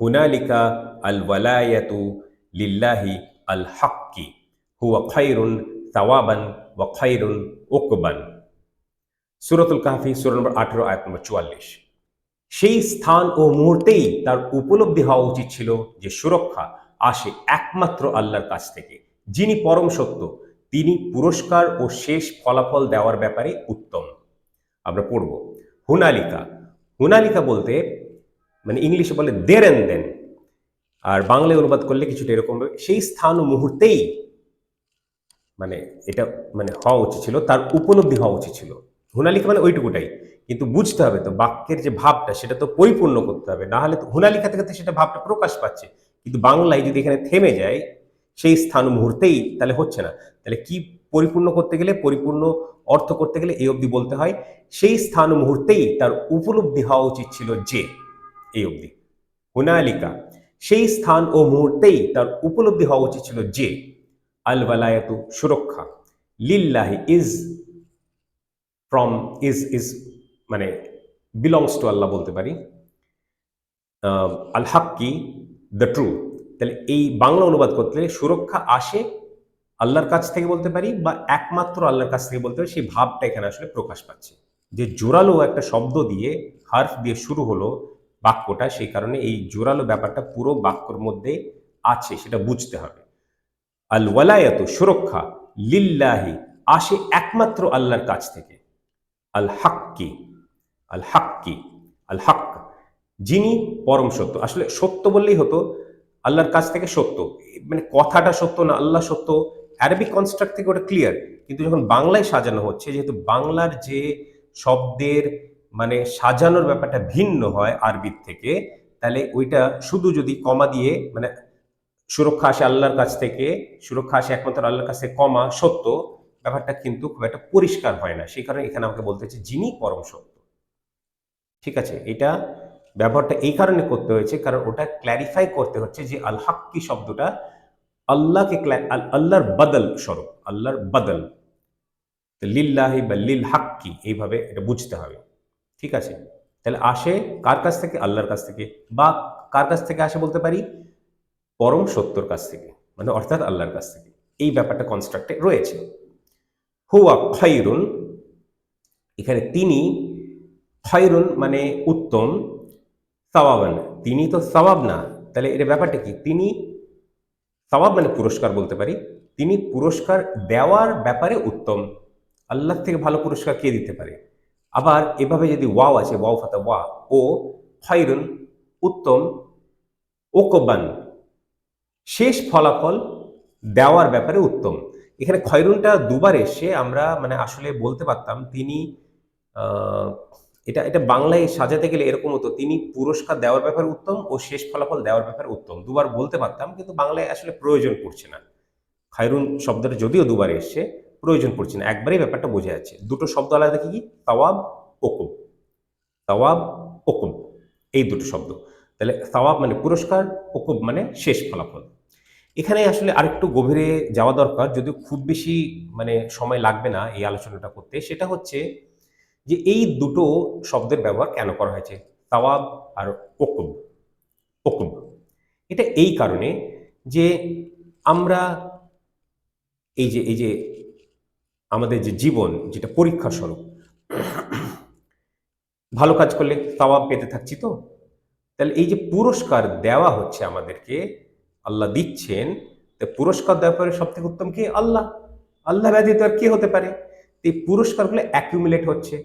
হুনালিকা আল ওয়ালায়াতু লিল্লাহি আল হাক্কি হুয়া খায়রুন সাওয়াবান ওয়া খায়রুন উকবান। সূরাতুল কাহফি সূরা নম্বর 18 আয়াত নম্বর 44। সেই স্থান ও মুহূর্তেই তার উপলব্ধি হওয়া উচিত ছিল যে সুরক্ষা আসে একমাত্র আল্লাহর কাছ থেকে, যিনি পরম সত্য, তিনি পুরস্কার ও শেষ ফলাফল দেওয়ার ব্যাপারে উত্তম। আমরা পড়ব হুনালিকা। হুনালিকা বলতে মানে ইংলিশে বলে দের এন্ড দেন, আর বাংলায় অনুবাদ করলে কিছুটা এরকম হবে, সেই স্থান ও মুহূর্তেই মানে এটা মানে হওয়া উচিত ছিল, তার উপলব্ধি হওয়া উচিত ছিল। হুনালিকা মানে ওইটুকুটাই, কিন্তু বুঝতে হবে তো বাক্যের যে ভাবটা সেটা তো পরিপূর্ণ করতে হবে, না হলে তো হুনালিকা থেকে তো সেটা ভাবটা প্রকাশ পাচ্ছে, কিন্তু বাংলায় যদি এখানে থেমে যায় সেই স্থান মুহূর্তেই, তাহলে হচ্ছে না। তাহলে কি পরিপূর্ণ করতে গেলে, পরিপূর্ণ অর্থ করতে গেলে এই অবধি বলতে হয়, সেই স্থান মুহূর্তেই তার উপলব্ধি হওয়া উচিত ছিল যে, এই অবধি হুনালিকা, সেই স্থান ও মুহূর্তেই তার উপলব্ধি হওয়া উচিত ছিল যে আল ওয়ালায়াতু সুরক্ষা, লিল্লাহি ইজ ফ্রম ইজ মানে বিলংস টু আল্লাহ বলতে পারি, আল হাক্কি দ্য ট্রু। তাহলে এই বাংলা অনুবাদ করতে সুরক্ষা আসে আল্লাহর কাছ থেকে বলতে পারি, বা একমাত্র আল্লাহর কাছ থেকে বলতে পারি, সেই ভাবটা এখানে আসলে প্রকাশ পাচ্ছে। যে জোরালো একটা শব্দ দিয়ে, হার্ফ দিয়ে শুরু হলো বাক্যটা, সেই কারণে এই জোরালো ব্যাপারটা পুরো বাক্যর মধ্যে আছে, সেটা বুঝতে হবে। আল ওয়ালায়াত সুরক্ষা, লিল্লাহি আসে একমাত্র আল্লাহর কাছ থেকে, আল হাক্কি, আল হাক্কি, আল হক যিনি পরম সত্য। আসলে সত্য বললেই হতো, আল্লাহর কাছ থেকে সত্য, মানে কথাটা সত্য না আল্লাহ সত্য, অ্যারাবিক কনস্ট্রাক্ট থেকে ওটা ক্লিয়ার, কিন্তু যখন বাংলায় সাজানো হচ্ছে, যেহেতু বাংলার যে শব্দের মানে সাজানোর ব্যাপারটা ভিন্ন হয় আরবির থেকে, তাহলে ওইটা শুধু যদি কমা দিয়ে মানে সুরক্ষা আসে আল্লাহর কাছ থেকে, সুরক্ষা আসে একমাত্র আল্লাহর কাছ থেকে কমা সত্য, ব্যাপারটা কিন্তু খুব একটা পরিষ্কার হয় না। সেই কারণে এখানে আমাকে বলতে হচ্ছে যিনি পরম সত্য। ঠিক আছে, এটা ব্যবহারটা এই কারণে করতে হয়েছে কারণ ওটা ক্ল্যারিফাই করতে হচ্ছে যে আল হাক্কি শব্দটা আল্লাহকে আল্লাহর বদল স্বরূপ, আল্লাহর বদল, লিল্লাহি বা লিল হাক্কি, এইভাবে এটা বুঝতে হবে। ঠিক আছে, তাহলে আসে কার কাছ থেকে? আল্লাহর কাছ থেকে। বা কার কাছ থেকে আসে বলতে পারি? পরম সত্যর কাছ থেকে, মানে অর্থাৎ আল্লাহর কাছ থেকে। এই ব্যাপারটা কনস্ট্রাক্টে রয়েছে। হুয়া খায়রুন, এখানে তিনি, খায়রুন মানে উত্তম, সাওয়াবান তিনি তো সওয়াব না, তাহলে এর ব্যাপারটা কি? তিনি সওয়াব মানে পুরস্কার বলতে পারি, তিনি পুরস্কার দেওয়ার ব্যাপারে উত্তম। আল্লাহ থেকে ভালো পুরস্কার কে দিতে পারে? আবার এভাবে যদি ওয়াও আছে, ওয়াও ফাতা ওয়া, ও খায়রুন উত্তম, ওকবান শেষ ফলাফল দেওয়ার ব্যাপারে উত্তম। এখানে খয়রুনটা দুবার এসে আমরা মানে আসলে বলতে পারতাম তিনি আহ, এটা এটা বাংলায় সাজাতে গেলে এরকম হতো, তিনি পুরস্কার দেওয়ার ব্যাপারে উত্তম ও শেষ ফলাফল দেওয়ার ব্যাপারে উত্তম, দুবার বলতে পারতাম, কিন্তু বাংলায় আসলে প্রয়োজন পড়ছে না। খায়রুন শব্দটা যদিও দুবার এসছে, প্রয়োজন পড়ছে না, একবারেই ব্যাপারটা বোঝা যাচ্ছে। দুটো শব্দ আলাদা কি? তাওয়াব, ওকুব, তাওয়াব, ওকুব, এই দুটো শব্দ। তাহলে তাওয়াব মানে পুরস্কার, ওকুব মানে শেষ ফলাফল। এখানে আসলে আরেকটু গভীরে যাওয়া দরকার, যদিও খুব বেশি মানে সময় লাগবে না এই আলোচনাটা করতে। সেটা হচ্ছে যে এই দুটো শব্দের ব্যবহার কেন করা হয়েছে, তাওয়াব আর ওকুব, ওকুব। এটা এই কারণে যে আমরা এই যে আমাদের যে জীবন, যেটা পরীক্ষা স্বরূপ, ভালো কাজ করলে তাওয়াব পেতে থাকছি তো, তাহলে এই যে পুরস্কার দেওয়া হচ্ছে আমাদেরকে, আল্লাহ দিচ্ছেন, তো পুরস্কার দেওয়ার পরে সব থেকে উত্তম কি? আল্লাহ। আল্লাহ ব্যতীত আর কি হতে পারে? এই পুরস্কারগুলো অ্যাকিউমুলেট হচ্ছে,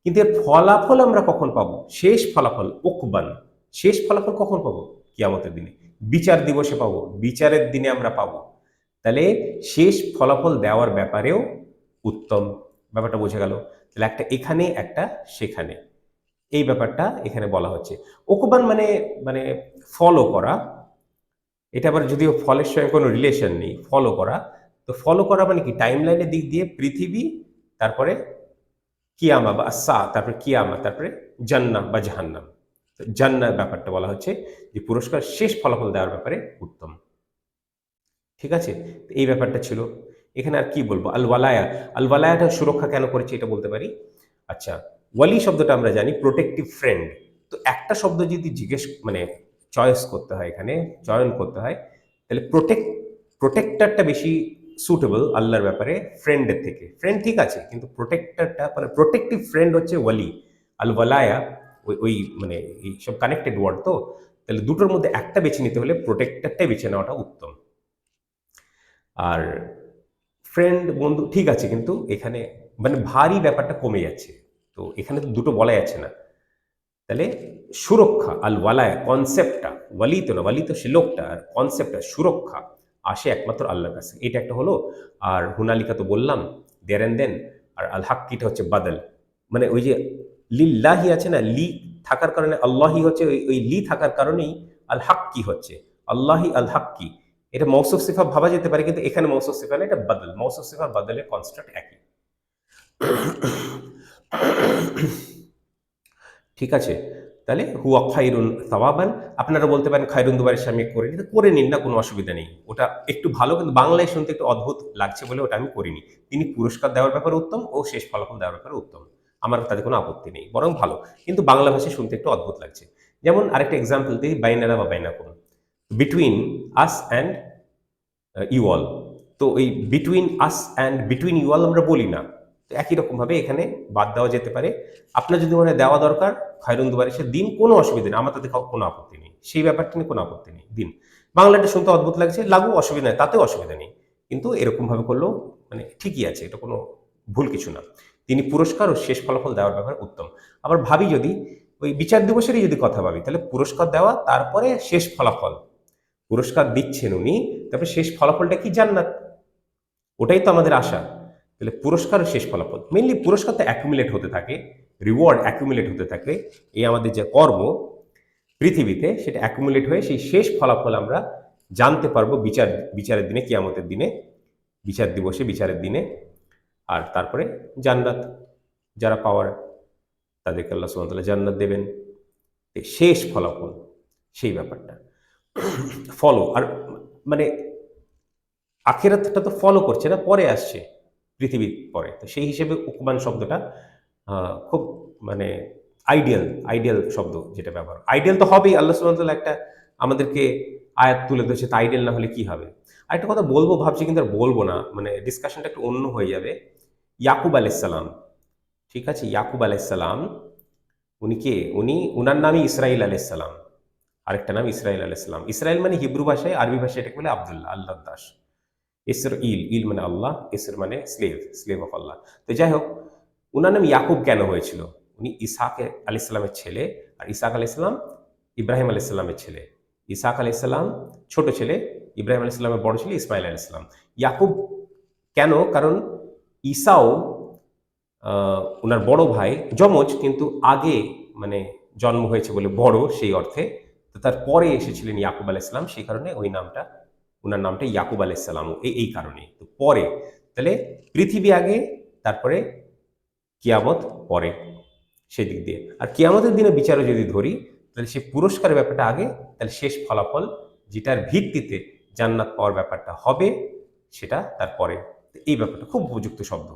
কিন্তু এর ফলাফল আমরা কখন পাবো? শেষ ফলাফল উকবান, শেষ ফলাফল কখন পাবো? কিয়ামতের দিনে, বিচার দিবসে পাবো, বিচারের দিনে আমরা পাবো। তাহলে শেষ ফলাফল দেওয়ার ব্যাপারেও উত্তম। ব্যাপারটা বোঝা গেল? তাহলে একটা এখানে, একটা সেখানে, এই ব্যাপারটা এখানে বলা হচ্ছে। ওকুবান মানে মানে ফলো করা, এটা আবার যদিও ফলের সঙ্গে কোনো রিলেশন নেই, ফলো করা। তো ফলো করা মানে কি? টাইম লাইনের দিক দিয়ে পৃথিবী, তারপরে কিয়ামা বা সা, তারপরে কিয়ামা, তারপরে জান্নাহ বা জাহান্নাম। জান্নার ব্যাপারটা বলা হচ্ছে যে পুরস্কার শেষ ফলাফল দেওয়ার ব্যাপারে উত্তম। ঠিক আছে, তো এই ব্যাপারটা ছিল। এখানে আর কি বলবো? আল ওয়ালায়া, আল ওয়ালায়াটা সুরক্ষা কেন করেছে এটা বলতে পারি। আচ্ছা, ওয়ালি শব্দটা আমরা জানি প্রোটেক্টিভ ফ্রেন্ড। তো একটা শব্দ যদি জিজ্ঞেস মানে চয়েস করতে হয়, এখানে চয়ন করতে হয়, তাহলে প্রোটেক্টরটা বেশি সুটেবল আল্লাহর ব্যাপারে ফ্রেন্ডের থেকে। ফ্রেন্ড ঠিক আছে, কিন্তু প্রোটেক্টরটা মানে প্রোটেক্টিভ ফ্রেন্ড হচ্ছে ওয়ালি। আল ওয়ালায়া ওই ওই মানে এই সব কানেক্টেড ওয়ার্ড তো, তাহলে দুটোর মধ্যে একটা বেছে নিতে হলে প্রোটেক্টরটাই বেছে নেওয়াটা উত্তম। আর ফ্রেন্ড বন্ধু ঠিক আছে, কিন্তু এখানে মানে ভারী ব্যাপারটা কমে যাচ্ছে, তো এখানে তো দুটো বলা যাচ্ছে না। তাহলে সুরক্ষা আল ওয়ালায় কনসেপ্টটা, ওয়ালি তো না, ওয়ালি তো সে লোকটা, আর কনসেপ্টটা সুরক্ষা আসে একমাত্র আল্লাহর কাছে, এটা একটা হলো। আর হুনালিকা তো বললাম, দেন এন্ড দেন। আর আল হাক্কিটা হচ্ছে বাদল, মানে ওই যে লিল্লাহি আছে না, লি থাকার কারণে আল্লাহি হচ্ছে, ওই ওই লি থাকার কারণেই আল হাক্কি হচ্ছে, আল্লাহি আল হাক্কি। এটা মৌসুফ সিফা ভাবা যেতে পারে, কিন্তু এখানে মৌসুফ সিফা না, এটা বাদল। মৌসুফ সিফা বাদলের কনস্ট্রাক্ট একই। ঠিক আছে, তাহলে হুয়া খায়রুন সাওয়াবান। আপনারা বলতে পারেন খায়রুন দুবারের সামনে করে নিতে, করে নিন না, কোনো অসুবিধা নেই। ওটা একটু ভালো, কিন্তু বাংলায় শুনতে একটু অদ্ভুত লাগছে বলে ওটা আমি করিনি। তিনি পুরস্কার দেওয়ার ব্যাপারে উত্তম ও শেষ ফলাফল দেওয়ার ব্যাপারে উত্তম, আমার তাতে কোনো আপত্তি নেই, বরং ভালো, কিন্তু বাংলা ভাষায় শুনতে একটু অদ্ভুত লাগছে। যেমন আরেকটা এক্সাম্পল দিই, বাইনানা বা বাইনাকুম, between us and you all. তো এই between us and between you all আমরা বলি না, তো একই রকমভাবে এখানে বাদ দেওয়া যেতে পারে। আপনার যদি মনে হয় দেওয়া দরকার, খায়রুন দুবারে সে দিন, কোনো অসুবিধা নেই, আমার তাতে কোনো আপত্তি নেই, সেই ব্যাপারটা নিয়ে কোনো আপত্তি নেই, দিন। বাংলাটা শুনতে অদ্ভুত লাগছে, লাগু, অসুবিধা নেই, তাতেও অসুবিধা নেই, কিন্তু এরকমভাবে করলেও মানে ঠিকই আছে, এটা কোনো ভুল কিছু না। তিনি পুরস্কার ও শেষ ফলাফল দেওয়ার ব্যাপারে উত্তম। আবার ভাবি যদি ওই বিচার দিবসেরই যদি কথা ভাবি, তাহলে পুরস্কার দেওয়া, তারপরে শেষ ফলাফল, পুরস্কার দিচ্ছেন উনি, তারপরে শেষ ফলাফলটা কি? জান্নাত, ওটাই তো আমাদের আশা। তাহলে পুরস্কার শেষ ফলাফল, মেনলি পুরস্কার তো অ্যাকুমুলেট হতে থাকে, রিওয়ার্ড অ্যাকুমুলেট হতে থাকে, এই আমাদের যে কর্ম পৃথিবীতে, সেটা অ্যাকুমুলেট হয়ে সেই শেষ ফলাফল আমরা জানতে পারবো বিচারের দিনে, কিয়ামতের দিনে, বিচার দিবসে, বিচারের দিনে। আর তারপরে জান্নাত, যারা পাওয়ার তাদেরকে আল্লাহ সুবহানাহু ওয়া তাআলা জান্নাত দেবেন, শেষ ফলাফল, সেই ব্যাপারটা ফলো। আর মানে আখিরাতটা তো ফলো করছে না, পরে আসছে পৃথিবীর পরে, তো সেই হিসেবে উকবান শব্দটা খুব মানে আইডিয়াল শব্দ যেটা ব্যবহার, আইডিয়াল তো হবেই। আল্লাহ সুবহানাহু ওয়া তাআলা একটা আমাদেরকে আয়াত তুলে ধরেছে, তা আইডিয়াল না হলে কি হবে? আরেকটা কথা বলবো ভাবছি, কিন্তু আর বলবো না, মানে ডিসকাশনটা একটু অন্য হয়ে যাবে। ইয়াকুব আলাইহিস সালাম, ঠিক আছে, ইয়াকুব আলাইহিস সালাম, উনি কে? উনার নামই ইসরাইল আলাইহিস সালাম, আরেকটা নাম ইসরাইল আলাইহিস সালাম। ইসরাইল মানে হিব্রু ভাষায়, আরবি ভাষায় এটাকে বলে আব্দুল্লাহ, আল্লাহর দাস। ইসর ইল, ইল মানে আল্লাহ, ইসর মানে স্লেভ অফ আল্লাহ। তো যাই হোক, উনার নাম ইয়াকুব কেন হয়েছিল? উনি ইসহাক আলাইহিসসালামের ছেলে, আর ইসহাক আলাইহিসসালাম ইব্রাহিম আলাইহিসসালামের ছেলে। ইসহাক আলাইহিসসালাম ছোট ছেলে, ইব্রাহিম আলাইহিসসালামের বড় ছেলে ইসমাইল আলাইহিসসালাম। ইয়াকুব কেন? কারণ ঈসাও উনার বড় ভাই, যমজ, কিন্তু আগে মানে জন্ম হয়েছে বলে বড়, সেই অর্থে। তো তার পরে এসেছিলেন ইয়াকুব আলাইহিসসালাম, সেই কারণে ওই নামটা, উনার নামটা ইয়াকুব আলাইহিসসালাম, এই কারণে। তো পরে, তাহলে পৃথিবী আগে, তারপরে কিয়ামত পরে, সেদিক দিয়ে। আর কিয়ামতের দিনে বিচারও যদি ধরি, তাহলে সে পুরস্কারের ব্যাপারটা আগে, তাহলে শেষ ফলাফল যেটার ভিত্তিতে জান্নাত পাওয়ার ব্যাপারটা হবে, সেটা তারপরে। এই ব্যাপারটা খুব উপযুক্ত শব্দ।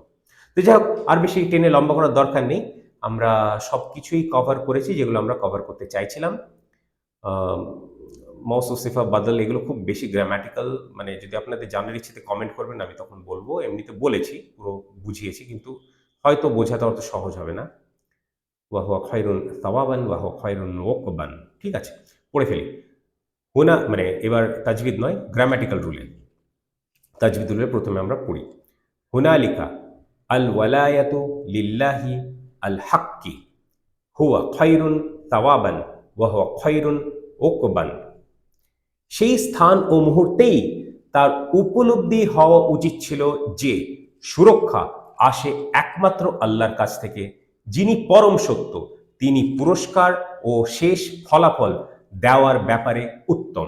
তো যাই হোক, আর বেশি টেনে লম্বা করার দরকার নেই, আমরা সব কিছুই কভার করেছি যেগুলো আমরা কভার করতে চাইছিলাম। মৌসুফ সিফা বাদল এগুলো খুব বেশি গ্রামাটিক্যাল, মানে যদি আপনাদের জানার ইচ্ছেতে কমেন্ট করবেন, আমি তখন বলবো। এমনিতে বলেছি, পুরো বুঝিয়েছি, কিন্তু হয়তো বোঝাতে অত সহজ হবে না। ওয়া হুয়া খায়রুন সাওয়াবান ওয়া হুয়া খায়রুন ওকবান। ঠিক আছে, পড়ে ফেলি। হুনা মানে এবার তাজবিদ নয়, গ্রামাটিক্যাল রুলে, তাজবিদ রুলে প্রথমে আমরা পড়ি। হুনালিকা আল ওয়ালায়াতু লিল্লাহি আল হাক্কি হুয়া খায়রুন সাওয়াবান ওয়া হুয়া খায়রুন ওকবান। সেই স্থান ও মুহূর্তেই তার উপলব্ধি হওয়া উচিত ছিল যে সুরক্ষা আসে একমাত্র আল্লাহর কাছ থেকে, যিনি পরম সত্য, তিনি পুরস্কার ও শেষ ফলাফল দেওয়ার ব্যাপারে উত্তম।